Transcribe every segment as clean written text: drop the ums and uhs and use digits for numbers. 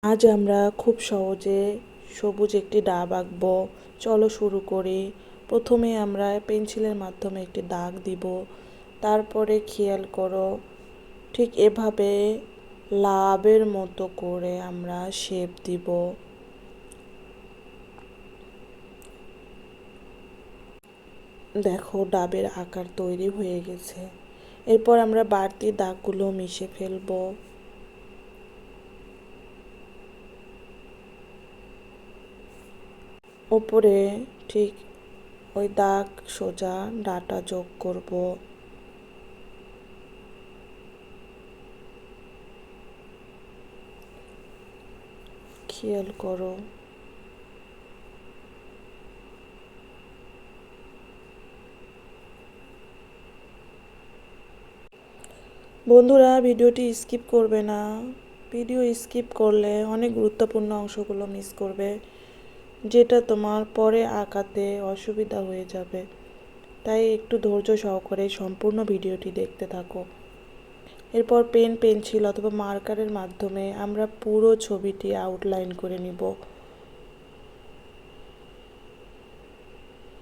আজ আমরা খুব সহজে সবুজ একটি ডাব আঁকবো। চলো শুরু করি। প্রথমে আমরা পেন্সিলের মাধ্যমে একটি দাগ দিব, তারপরে খেয়াল করো ঠিক এভাবে লাভের মতো করে আমরা শেপ দিব। দেখো ডাবের আকার তৈরি হয়ে গেছে। এরপর আমরা বাড়তি দাগগুলো মিশে ফেলবো। উপরে ঠিক ওই দাগ সোজা ডাটা যোগ করব। খেয়াল করো বন্ধুরা, ভিডিওটি স্কিপ করবে না। ভিডিও স্কিপ করলে অনেক গুরুত্বপূর্ণ অংশগুলো মিস করবে, যেটা তোমার পরে আঁকাতে অসুবিধা হয়ে যাবে। তাই একটু ধৈর্য সহকারে সম্পূর্ণ ভিডিওটি দেখতে থাকো। এরপর পেন, পেন্সিল অথবা মার্কারের মাধ্যমে আমরা পুরো ছবিটি আউটলাইন করে নিব।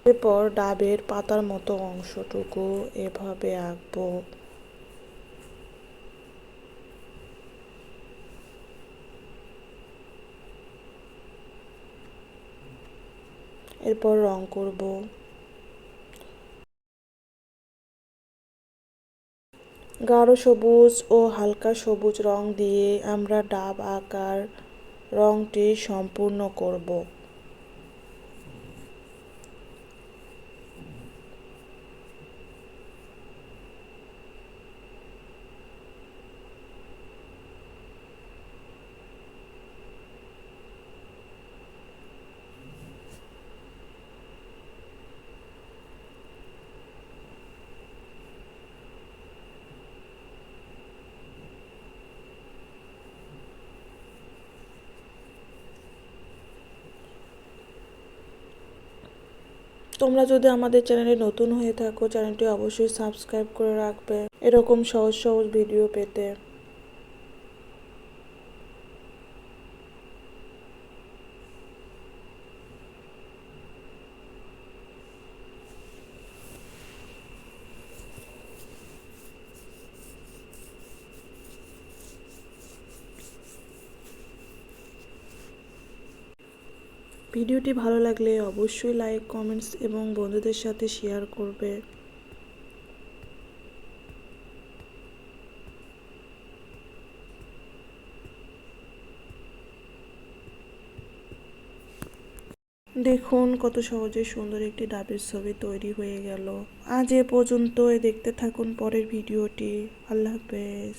এরপর ডাবের পাতার মতো অংশটুকু এভাবে আঁকবো। এরপর রং করব। গাঢ় সবুজ ও হালকা সবুজ রং দিয়ে আমরা ডাব আঁকার রংটি সম্পূর্ণ করব। তোমরা যদি আমাদের চ্যানেলে নতুন হয়ে থাকো, চ্যানেলটি অবশ্যই সাবস্ক্রাইব করে রাখবে এরকম সহজ সহজ ভিডিও পেতে। ভিডিওটি ভালো লাগলে অবশ্যই লাইক, কমেন্টস এবং বন্ধুদের সাথে শেয়ার করবে। দেখুন কত সহজে সুন্দর একটি ডাবের ছবি তৈরি হয়ে গেল। আজ এ পর্যন্তই। দেখতে থাকুন পরের ভিডিওটি। আল্লাহ হাফেজ।